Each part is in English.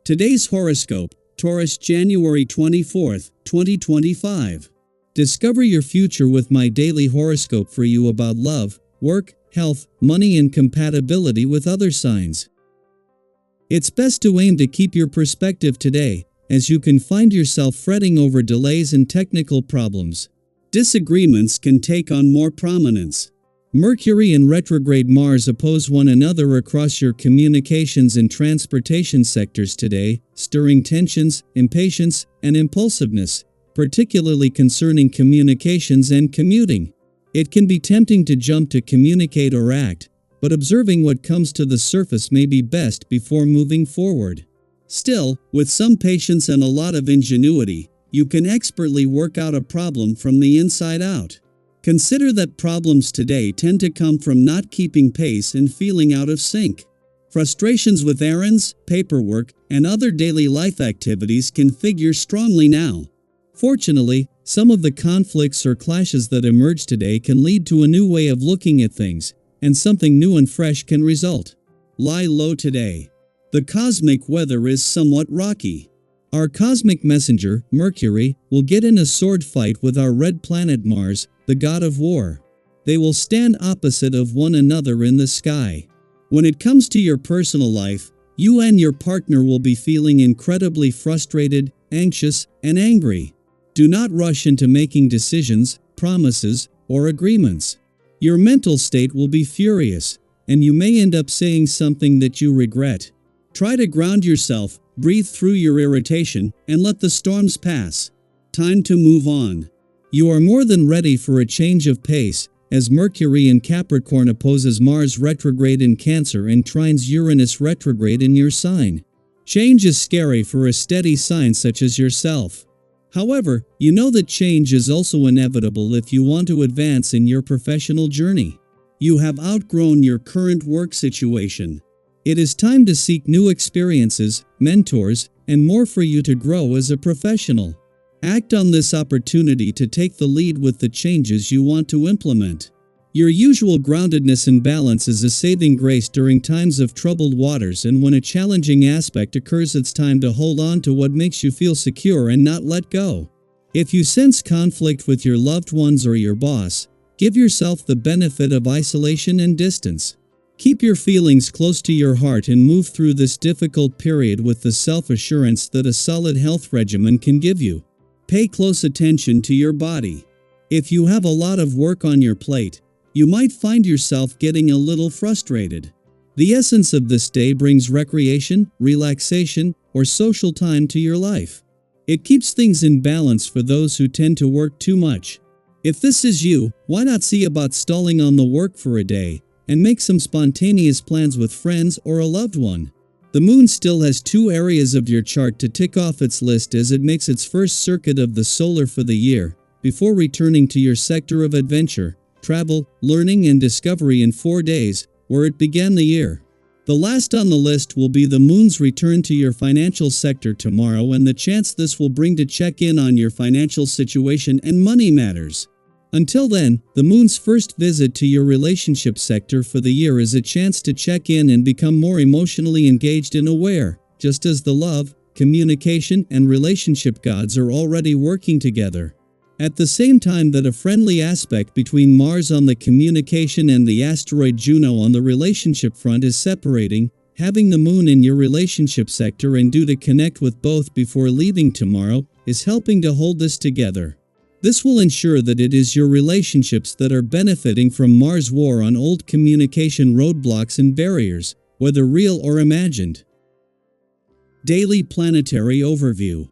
Today's horoscope, Taurus January 24th, 2025. Discover your future with my daily horoscope for you about love, work, health, money and compatibility with other signs. It's best to aim to keep your perspective today, as you can find yourself fretting over delays and technical problems. Disagreements can take on more prominence. Mercury and retrograde Mars oppose one another across your communications and transportation sectors today, stirring tensions, impatience, and impulsiveness, particularly concerning communications and commuting. It can be tempting to jump to communicate or act, but observing what comes to the surface may be best before moving forward. Still, with some patience and a lot of ingenuity, you can expertly work out a problem from the inside out. Consider that problems today tend to come from not keeping pace and feeling out of sync. Frustrations with errands, paperwork, and other daily life activities can figure strongly now. Fortunately, some of the conflicts or clashes that emerge today can lead to a new way of looking at things, and something new and fresh can result. Lie low today. The cosmic weather is somewhat rocky. Our cosmic messenger, Mercury, will get in a sword fight with our red planet Mars, the god of war. They will stand opposite of one another in the sky. When it comes to your personal life, you and your partner will be feeling incredibly frustrated, anxious, and angry. Do not rush into making decisions, promises, or agreements. Your mental state will be furious, and you may end up saying something that you regret. Try to ground yourself, breathe through your irritation, and let the storms pass. Time to move on. You are more than ready for a change of pace, as Mercury in Capricorn opposes Mars retrograde in Cancer and trines Uranus retrograde in your sign. Change is scary for a steady sign such as yourself. However, you know that change is also inevitable if you want to advance in your professional journey. You have outgrown your current work situation. It is time to seek new experiences, mentors, and more for you to grow as a professional. Act on this opportunity to take the lead with the changes you want to implement. Your usual groundedness and balance is a saving grace during times of troubled waters, and when a challenging aspect occurs, it's time to hold on to what makes you feel secure and not let go. If you sense conflict with your loved ones or your boss, give yourself the benefit of isolation and distance. Keep your feelings close to your heart and move through this difficult period with the self-assurance that a solid health regimen can give you. Pay close attention to your body. If you have a lot of work on your plate, you might find yourself getting a little frustrated. The essence of this day brings recreation, relaxation, or social time to your life. It keeps things in balance for those who tend to work too much. If this is you, why not see about stalling on the work for a day, and make some spontaneous plans with friends or a loved one? The moon still has 2 areas of your chart to tick off its list as it makes its first circuit of the solar for the year, before returning to your sector of adventure, travel, learning and discovery in 4 days, where it began the year. The last on the list will be the moon's return to your financial sector tomorrow, and the chance this will bring to check in on your financial situation and money matters. Until then, the moon's first visit to your relationship sector for the year is a chance to check in and become more emotionally engaged and aware, just as the love, communication, and relationship gods are already working together. At the same time that a friendly aspect between Mars on the communication and the asteroid Juno on the relationship front is separating, having the moon in your relationship sector and due to connect with both before leaving tomorrow is helping to hold this together. This will ensure that it is your relationships that are benefiting from Mars' war on old communication roadblocks and barriers, whether real or imagined. Daily Planetary Overview.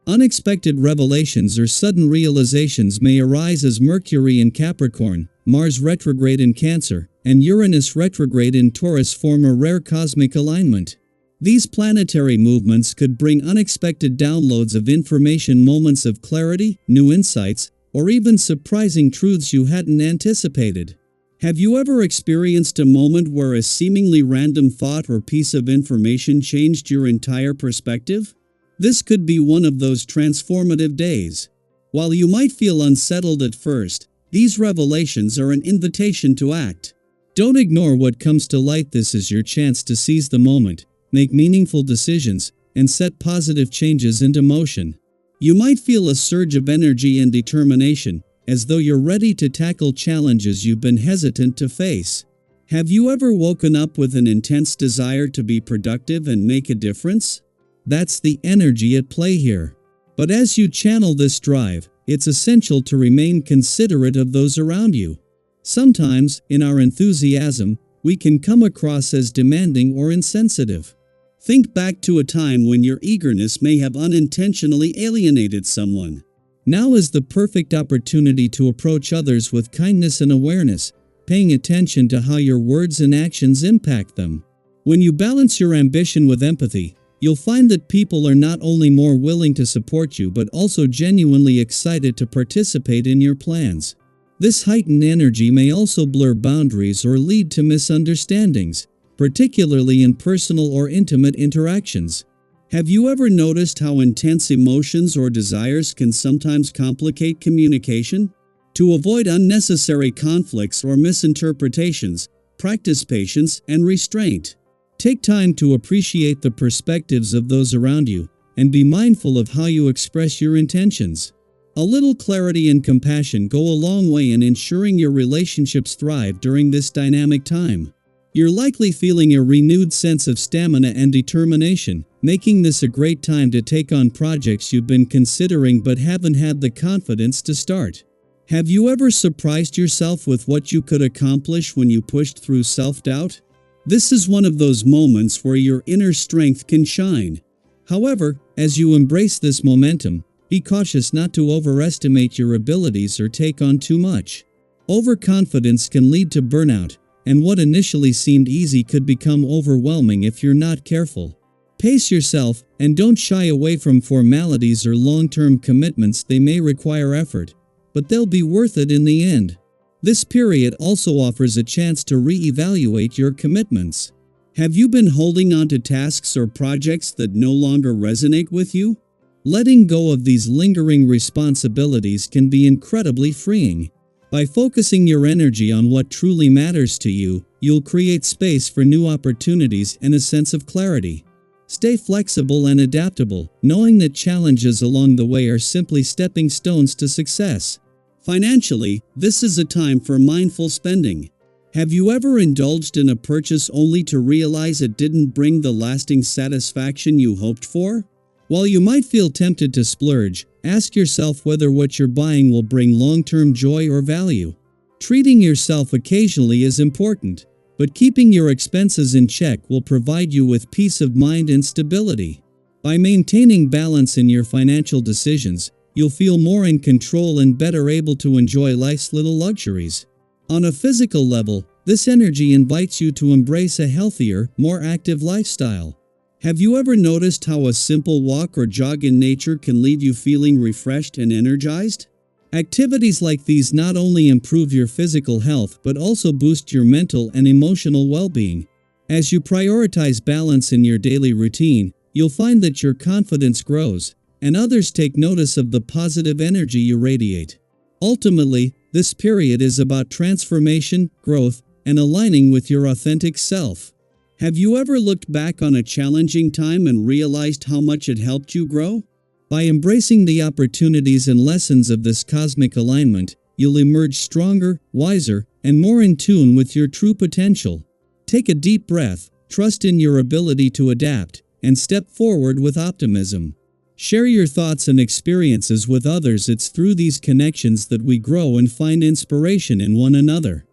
Unexpected revelations or sudden realizations may arise as Mercury in Capricorn, Mars retrograde in Cancer, and Uranus retrograde in Taurus form a rare cosmic alignment. These planetary movements could bring unexpected downloads of information, moments of clarity, new insights, or even surprising truths you hadn't anticipated. Have you ever experienced a moment where a seemingly random thought or piece of information changed your entire perspective? This could be one of those transformative days. While you might feel unsettled at first, these revelations are an invitation to act. Don't ignore what comes to light. This is your chance to seize the moment, make meaningful decisions, and set positive changes into motion. You might feel a surge of energy and determination, as though you're ready to tackle challenges you've been hesitant to face. Have you ever woken up with an intense desire to be productive and make a difference? That's the energy at play here. But as you channel this drive, it's essential to remain considerate of those around you. Sometimes, in our enthusiasm, we can come across as demanding or insensitive. Think back to a time when your eagerness may have unintentionally alienated someone. Now is the perfect opportunity to approach others with kindness and awareness, paying attention to how your words and actions impact them. When you balance your ambition with empathy, you'll find that people are not only more willing to support you but also genuinely excited to participate in your plans. This heightened energy may also blur boundaries or lead to misunderstandings, particularly in personal or intimate interactions. Have you ever noticed how intense emotions or desires can sometimes complicate communication? To avoid unnecessary conflicts or misinterpretations, practice patience and restraint. Take time to appreciate the perspectives of those around you, and be mindful of how you express your intentions. A little clarity and compassion go a long way in ensuring your relationships thrive during this dynamic time. You're likely feeling a renewed sense of stamina and determination, making this a great time to take on projects you've been considering but haven't had the confidence to start. Have you ever surprised yourself with what you could accomplish when you pushed through self-doubt? This is one of those moments where your inner strength can shine. However, as you embrace this momentum, be cautious not to overestimate your abilities or take on too much. Overconfidence can lead to burnout, and what initially seemed easy could become overwhelming if you're not careful. Pace yourself, and don't shy away from formalities or long-term commitments. They may require effort, but they'll be worth it in the end. This period also offers a chance to re-evaluate your commitments. Have you been holding on to tasks or projects that no longer resonate with you? Letting go of these lingering responsibilities can be incredibly freeing. By focusing your energy on what truly matters to you, you'll create space for new opportunities and a sense of clarity. Stay flexible and adaptable, knowing that challenges along the way are simply stepping stones to success. Financially, this is a time for mindful spending. Have you ever indulged in a purchase only to realize it didn't bring the lasting satisfaction you hoped for? While you might feel tempted to splurge, ask yourself whether what you're buying will bring long-term joy or value. Treating yourself occasionally is important, but keeping your expenses in check will provide you with peace of mind and stability. By maintaining balance in your financial decisions, you'll feel more in control and better able to enjoy life's little luxuries. On a physical level, this energy invites you to embrace a healthier, more active lifestyle. Have you ever noticed how a simple walk or jog in nature can leave you feeling refreshed and energized? Activities like these not only improve your physical health but also boost your mental and emotional well-being. As you prioritize balance in your daily routine, you'll find that your confidence grows, and others take notice of the positive energy you radiate. Ultimately, this period is about transformation, growth, and aligning with your authentic self. Have you ever looked back on a challenging time and realized how much it helped you grow? By embracing the opportunities and lessons of this cosmic alignment, you'll emerge stronger, wiser, and more in tune with your true potential. Take a deep breath, trust in your ability to adapt, and step forward with optimism. Share your thoughts and experiences with others. It's through these connections that we grow and find inspiration in one another.